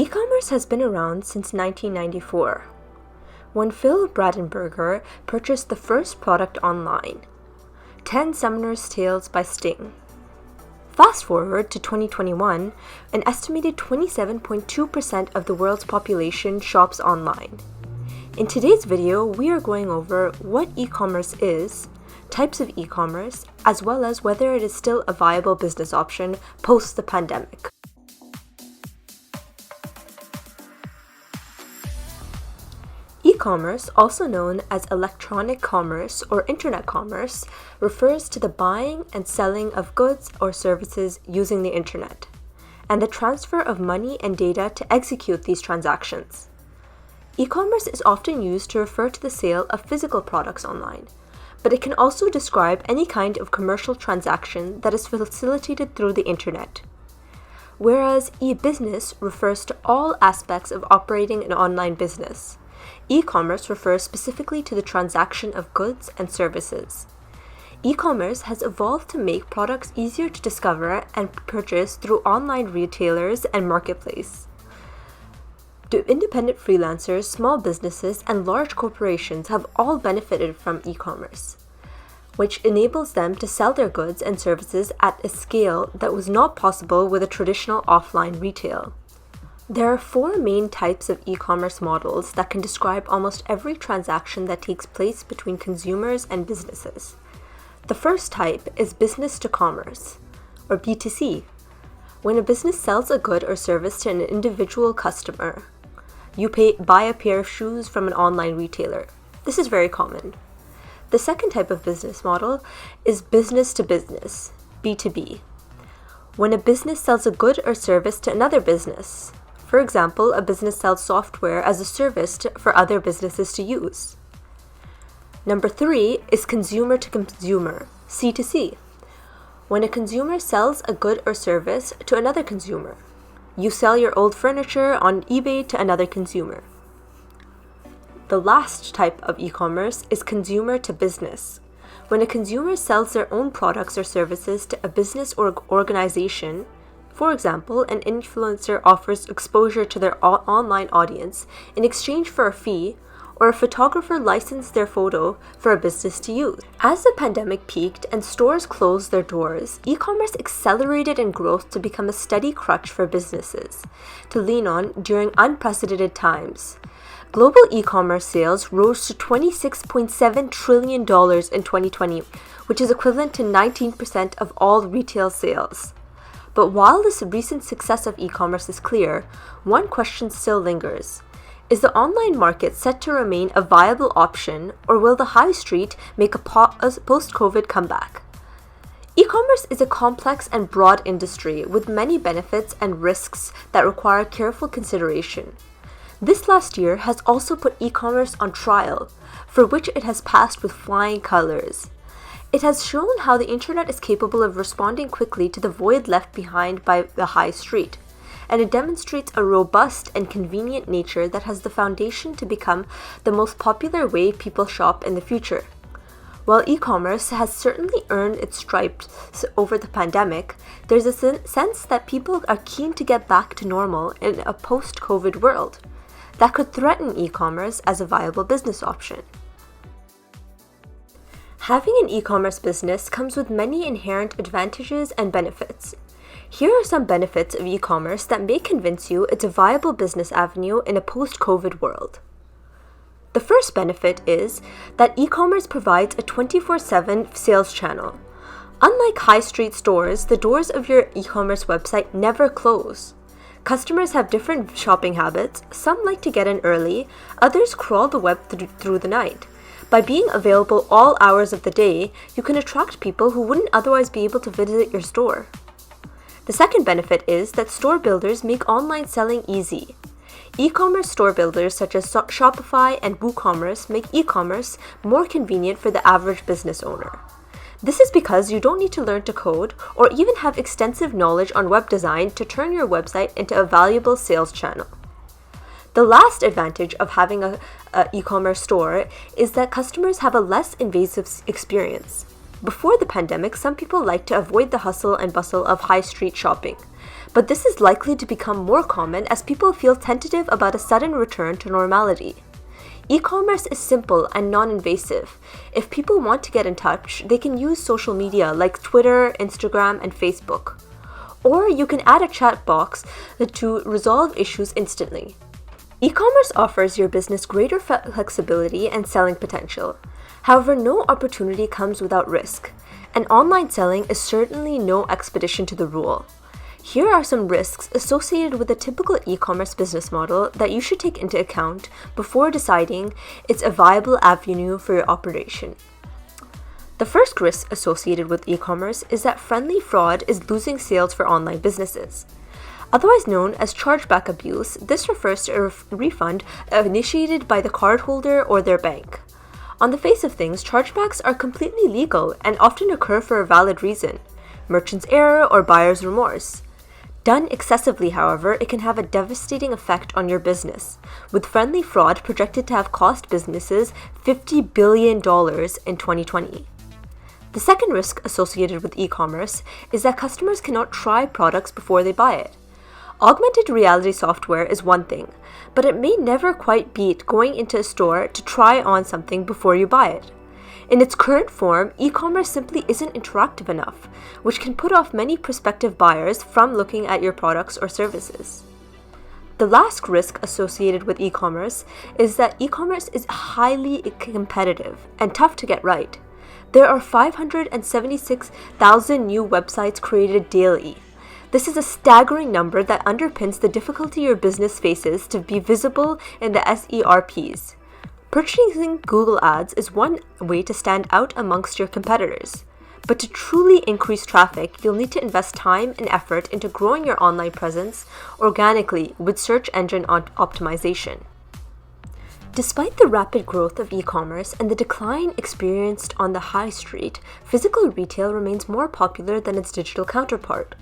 E-commerce has been around since 1994, when Phil Bradenberger purchased the first product online, 10 Summoner's Tales by Sting. Fast forward to 2021, an estimated 27.2% of the world's population shops online. In today's video, we are going over what e-commerce is, types of e-commerce, as well as whether it is still a viable business option post the pandemic. E-commerce, also known as electronic commerce or internet commerce, refers to the buying and selling of goods or services using the internet, and the transfer of money and data to execute these transactions. E-commerce is often used to refer to the sale of physical products online, but it can also describe any kind of commercial transaction that is facilitated through the internet. Whereas e-business refers to all aspects of operating an online business, e-commerce refers specifically to the transaction of goods and services. E-commerce has evolved to make products easier to discover and purchase through online retailers and marketplace. Independent freelancers, small businesses, and large corporations have all benefited from e-commerce, which enables them to sell their goods and services at a scale that was not possible with a traditional offline retail. There are 4 main types of e-commerce models that can describe almost every transaction that takes place between consumers and businesses. The first type is business to commerce, or B2C. When a business sells a good or service to an individual customer, you buy a pair of shoes from an online retailer. This is very common. The second type of business model is business to business, B2B. When a business sells a good or service to another business, for example, a business sells software as a service for other businesses to use. Number 3 is consumer to consumer, C2C. When a consumer sells a good or service to another consumer, you sell your old furniture on eBay to another consumer. The last type of e-commerce is consumer to business. When a consumer sells their own products or services to a business or organization, for example, an influencer offers exposure to their online audience in exchange for a fee, or a photographer licensed their photo for a business to use. As the pandemic peaked and stores closed their doors, e-commerce accelerated in growth to become a steady crutch for businesses to lean on during unprecedented times. Global e-commerce sales rose to $26.7 trillion in 2020, which is equivalent to 19% of all retail sales. But while this recent success of e-commerce is clear, one question still lingers. Is the online market set to remain a viable option, or will the high street make a post-COVID comeback? E-commerce is a complex and broad industry with many benefits and risks that require careful consideration. This last year has also put e-commerce on trial, for which it has passed with flying colors. It has shown how the internet is capable of responding quickly to the void left behind by the high street, and it demonstrates a robust and convenient nature that has the foundation to become the most popular way people shop in the future. While e-commerce has certainly earned its stripes over the pandemic, there's a sense that people are keen to get back to normal in a post-COVID world that could threaten e-commerce as a viable business option. Having an e-commerce business comes with many inherent advantages and benefits. Here are some benefits of e-commerce that may convince you it's a viable business avenue in a post-COVID world. The first benefit is that e-commerce provides a 24/7 sales channel. Unlike high street stores, the doors of your e-commerce website never close. Customers have different shopping habits. Some like to get in early, others crawl the web through the night. By being available all hours of the day, you can attract people who wouldn't otherwise be able to visit your store. The second benefit is that store builders make online selling easy. E-commerce store builders such as Shopify and WooCommerce make e-commerce more convenient for the average business owner. This is because you don't need to learn to code or even have extensive knowledge on web design to turn your website into a valuable sales channel. The last advantage of having an e-commerce store is that customers have a less invasive experience. Before the pandemic, some people liked to avoid the hustle and bustle of high street shopping. but this is likely to become more common as people feel tentative about a sudden return to normality. E-commerce is simple and non-invasive. If people want to get in touch, they can use social media like Twitter, Instagram, and Facebook. Or you can add a chat box to resolve issues instantly. E-commerce offers your business greater flexibility and selling potential. However, no opportunity comes without risk, and online selling is certainly no expedition to the rule. Here are some risks associated with a typical e-commerce business model that you should take into account before deciding it's a viable avenue for your operation. The first risk associated with e-commerce is that friendly fraud is losing sales for online businesses. Otherwise known as chargeback abuse, this refers to a refund initiated by the cardholder or their bank. On the face of things, chargebacks are completely legal and often occur for a valid reason: merchant's error or buyer's remorse. Done excessively, however, it can have a devastating effect on your business, with friendly fraud projected to have cost businesses $50 billion in 2020. The second risk associated with e-commerce is that customers cannot try products before they buy it. Augmented reality software is one thing, but it may never quite beat going into a store to try on something before you buy it. In its current form, e-commerce simply isn't interactive enough, which can put off many prospective buyers from looking at your products or services. The last risk associated with e-commerce is that e-commerce is highly competitive and tough to get right. There are 576,000 new websites created daily. This is a staggering number that underpins the difficulty your business faces to be visible in the SERPs. Purchasing Google Ads is one way to stand out amongst your competitors. But to truly increase traffic, you'll need to invest time and effort into growing your online presence organically with search engine optimization. Despite the rapid growth of e-commerce and the decline experienced on the high street, physical retail remains more popular than its digital counterpart.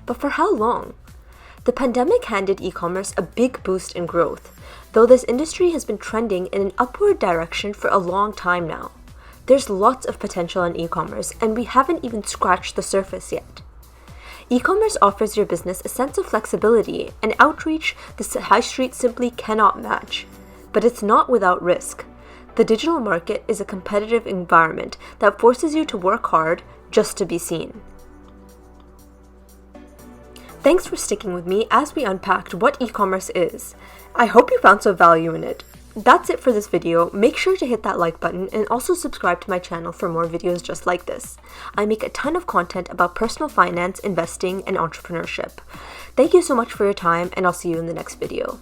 But for how long? The pandemic handed e-commerce a big boost in growth, though this industry has been trending in an upward direction for a long time now. There's lots of potential in e-commerce, and we haven't even scratched the surface yet. E-commerce offers your business a sense of flexibility and outreach the high street simply cannot match. But it's not without risk. The digital market is a competitive environment that forces you to work hard just to be seen. Thanks for sticking with me as we unpacked what e-commerce is. I hope you found some value in it. That's it for this video. Make sure to hit that like button and also subscribe to my channel for more videos just like this. I make a ton of content about personal finance, investing, and entrepreneurship. Thank you so much for your time, and I'll see you in the next video.